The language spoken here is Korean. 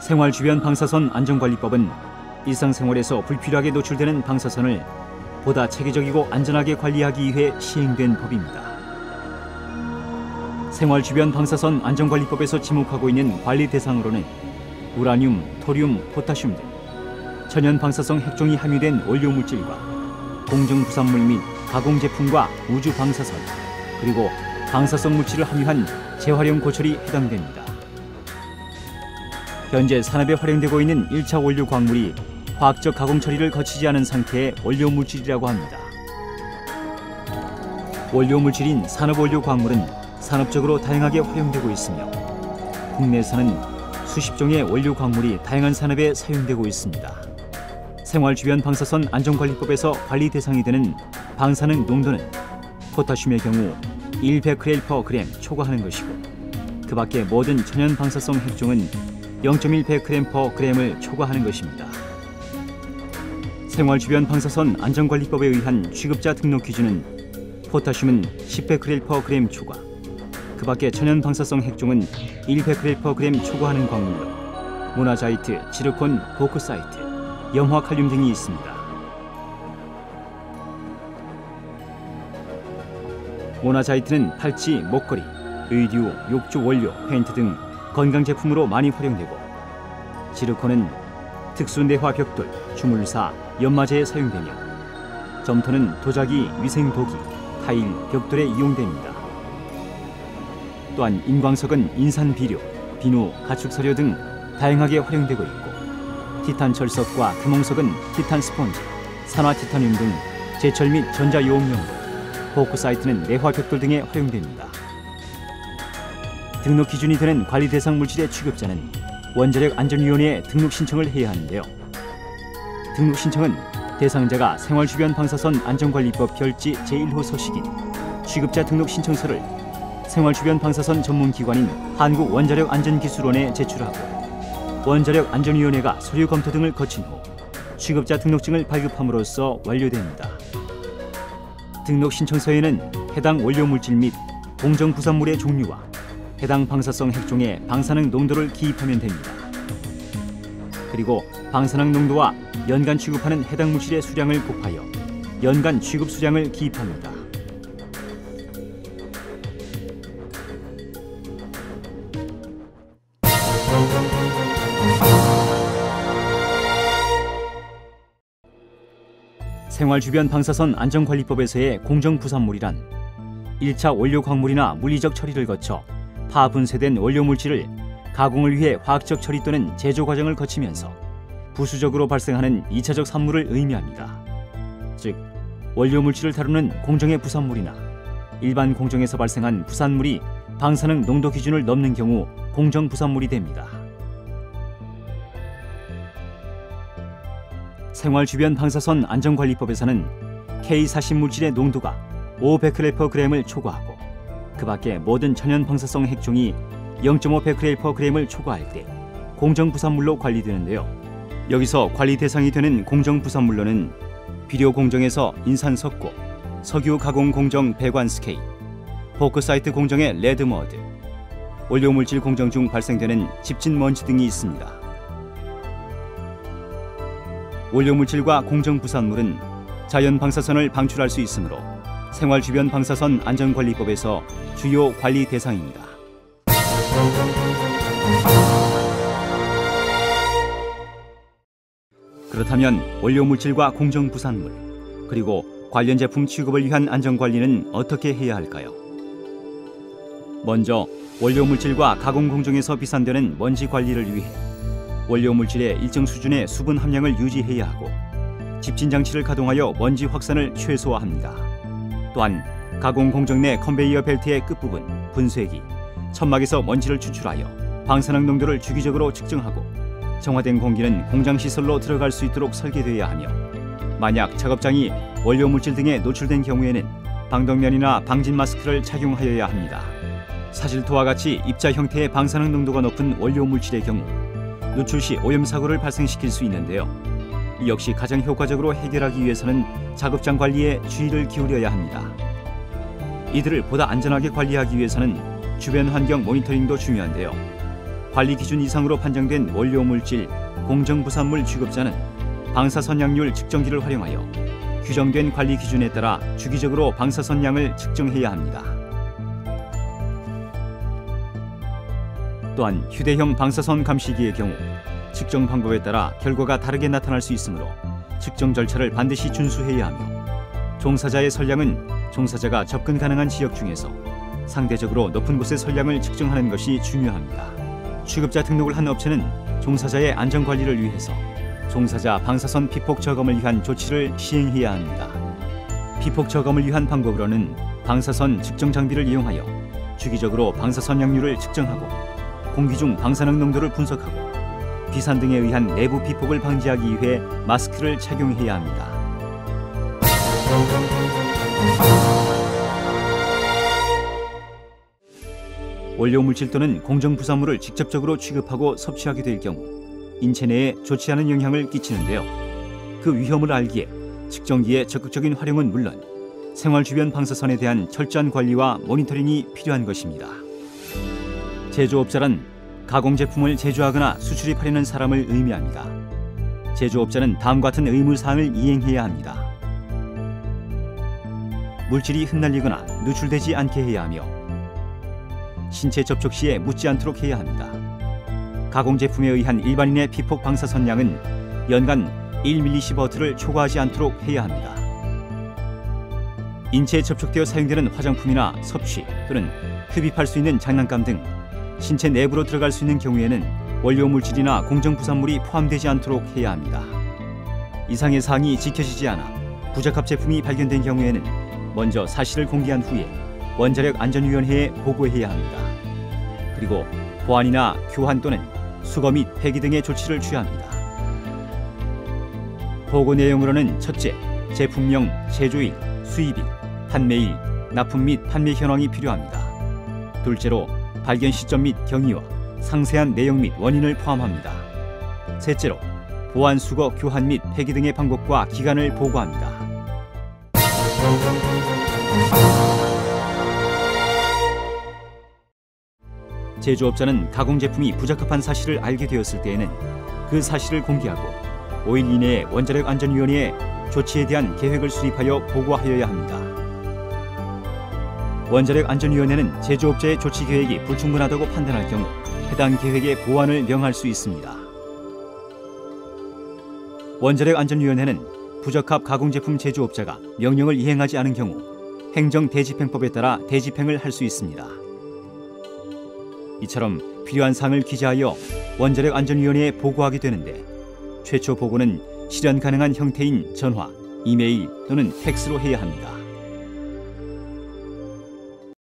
생활 주변 방사선 안전관리법은 일상생활에서 불필요하게 노출되는 방사선을 보다 체계적이고 안전하게 관리하기 위해 시행된 법입니다. 생활 주변 방사선 안전관리법에서 지목하고 있는 관리 대상으로는 우라늄, 토륨, 포타슘 등 천연 방사성 핵종이 함유된 원료 물질과 공정 부산물 및 가공 제품과 우주 방사선, 그리고 방사성 물질을 함유한 재활용 고철이 해당됩니다. 현재 산업에 활용되고 있는 1차 원료 광물이 화학적 가공 처리를 거치지 않은 상태의 원료 물질이라고 합니다. 원료 물질인 산업 원료 광물은 산업적으로 다양하게 활용되고 있으며 국내에서는 수십 종의 원료 광물이 다양한 산업에 사용되고 있습니다. 생활 주변 방사선 안전관리법에서 관리 대상이 되는 방사능 농도는 포타슘의 경우 1베크렐/g 초과하는 것이고, 그 밖에 모든 천연 방사성 핵종은 0.1베크렐/g을 초과하는 것입니다. 생활 주변 방사선 안전관리법에 의한 취급자 등록 기준은 포타슘은 10베크렐/g 초과, 그 밖에 천연 방사성 핵종은 1베크렐/g 초과하는 광물로 모나자이트, 지르콘, 보크사이트, 염화칼륨 등이 있습니다. 모나자이트는 팔찌, 목걸이, 의류, 욕조 원료, 페인트 등 건강 제품으로 많이 활용되고, 지르콘은 특수 내화 벽돌, 주물사, 연마제에 사용되며, 점토는 도자기, 위생 도기, 타일, 벽돌에 이용됩니다. 또한 인광석은 인산 비료, 비누, 가축 사료 등 다양하게 활용되고 있고, 티탄 철석과 금홍석은 티탄 스폰지, 산화 티타늄 등 제철 및 전자요업용으로, 보크사이트는 내화 벽돌 등에 활용됩니다. 등록 기준이 되는 관리 대상 물질의 취급자는 원자력 안전위원회에 등록 신청을 해야 하는데요. 등록 신청은 대상자가 생활 주변 방사선 안전관리법 별지 제1호 서식인 취급자 등록 신청서를 생활 주변 방사선 전문기관인 한국원자력안전기술원에 제출하고, 원자력 안전위원회가 서류 검토 등을 거친 후 취급자 등록증을 발급함으로써 완료됩니다. 등록 신청서에는 해당 원료 물질 및 공정 부산물의 종류와 해당 방사성 핵종의 방사능 농도를 기입하면 됩니다. 그리고 방사능 농도와 연간 취급하는 해당 물질의 수량을 곱하여 연간 취급 수량을 기입합니다. 생활 주변 방사선 안전관리법에서의 공정 부산물이란 1차 원료 광물이나 물리적 처리를 거쳐 파 분쇄된 원료 물질을 가공을 위해 화학적 처리 또는 제조 과정을 거치면서 부수적으로 발생하는 2차적 산물을 의미합니다. 즉, 원료 물질을 다루는 공정의 부산물이나 일반 공정에서 발생한 부산물이 방사능 농도 기준을 넘는 경우 공정 부산물이 됩니다. 생활 주변 방사선 안전관리법에서는 K40 물질의 농도가 5베크렐/g을 초과하고, 그 밖에 모든 천연 방사성 핵종이 0.5베크렐/g을 초과할 때 공정 부산물로 관리되는데요. 여기서 관리 대상이 되는 공정 부산물로는 비료 공정에서 인산 석고, 석유 가공 공정 배관 스케이, 보크사이트 공정의 레드머드, 원료 물질 공정 중 발생되는 집진 먼지 등이 있습니다. 원료 물질과 공정 부산물은 자연 방사선을 방출할 수 있으므로 생활 주변 방사선 안전관리법에서 주요 관리 대상입니다. 그렇다면 원료 물질과 공정 부산물, 그리고 관련 제품 취급을 위한 안전관리는 어떻게 해야 할까요? 먼저 원료 물질과 가공 공정에서 비산되는 먼지 관리를 위해 원료 물질의 일정 수준의 수분 함량을 유지해야 하고, 집진 장치를 가동하여 먼지 확산을 최소화합니다. 또한 가공 공정 내 컨베이어 벨트의 끝부분, 분쇄기, 천막에서 먼지를 추출하여 방사능 농도를 주기적으로 측정하고, 정화된 공기는 공장 시설로 들어갈 수 있도록 설계되어야 하며, 만약 작업장이 원료 물질 등에 노출된 경우에는 방독면이나 방진 마스크를 착용하여야 합니다. 사질토와 같이 입자 형태의 방사능 농도가 높은 원료 물질의 경우 누출 시 오염 사고를 발생시킬 수 있는데요. 이 역시 가장 효과적으로 해결하기 위해서는 작업장 관리에 주의를 기울여야 합니다. 이들을 보다 안전하게 관리하기 위해서는 주변 환경 모니터링도 중요한데요. 관리 기준 이상으로 판정된 원료 물질, 공정부산물 취급자는 방사선량률 측정기를 활용하여 규정된 관리 기준에 따라 주기적으로 방사선량을 측정해야 합니다. 또한 휴대형 방사선 감시기의 경우 측정 방법에 따라 결과가 다르게 나타날 수 있으므로 측정 절차를 반드시 준수해야 하며, 종사자의 선량은 종사자가 접근 가능한 지역 중에서 상대적으로 높은 곳의 선량을 측정하는 것이 중요합니다. 취급자 등록을 한 업체는 종사자의 안전관리를 위해서 종사자 방사선 피폭 저감을 위한 조치를 시행해야 합니다. 피폭 저감을 위한 방법으로는 방사선 측정 장비를 이용하여 주기적으로 방사선량률을 측정하고 공기 중 방사능 농도를 분석하고 비산 등에 의한 내부 피폭을 방지하기 위해 마스크를 착용해야 합니다. 원료 물질 또는 공정부산물을 직접적으로 취급하고 섭취하게 될 경우 인체 내에 좋지 않은 영향을 끼치는데요. 그 위험을 알기에 측정기의 적극적인 활용은 물론 생활 주변 방사선에 대한 철저한 관리와 모니터링이 필요한 것입니다. 제조업자란 가공 제품을 제조하거나 수출입하려는 사람을 의미합니다. 제조업자는 다음과 같은 의무사항을 이행해야 합니다. 물질이 흩날리거나 누출되지 않게 해야 하며, 신체 접촉 시에 묻지 않도록 해야 합니다. 가공 제품에 의한 일반인의 피폭 방사선량은 연간 1mS를 초과하지 않도록 해야 합니다. 인체에 접촉되어 사용되는 화장품이나 섭취 또는 흡입할 수 있는 장난감 등 신체 내부로 들어갈 수 있는 경우에는 원료 물질이나 공정부산물이 포함되지 않도록 해야 합니다. 이상의 사항이 지켜지지 않아 부적합 제품이 발견된 경우에는 먼저 사실을 공개한 후에 원자력안전위원회에 보고해야 합니다. 그리고 보완이나 교환 또는 수거 및 폐기 등의 조치를 취합니다. 보고 내용으로는 첫째, 제품명, 제조일, 수입일, 판매일, 납품 및 판매 현황이 필요합니다. 둘째로 발견 시점 및 경위와 상세한 내용 및 원인을 포함합니다. 셋째로 보완, 수거, 교환 및 폐기 등의 방법과 기간을 보고합니다. 제조업자는 가공 제품이 부적합한 사실을 알게 되었을 때에는 그 사실을 공개하고 5일 이내에 원자력안전위원회에 조치에 대한 계획을 수립하여 보고하여야 합니다. 원자력안전위원회는 제조업자의 조치 계획이 불충분하다고 판단할 경우 해당 계획의 보완을 명할 수 있습니다. 원자력안전위원회는 부적합 가공제품 제조업자가 명령을 이행하지 않은 경우 행정대집행법에 따라 대집행을 할 수 있습니다. 이처럼 필요한 사항을 기재하여 원자력안전위원회에 보고하게 되는데, 최초 보고는 실현 가능한 형태인 전화, 이메일 또는 팩스로 해야 합니다.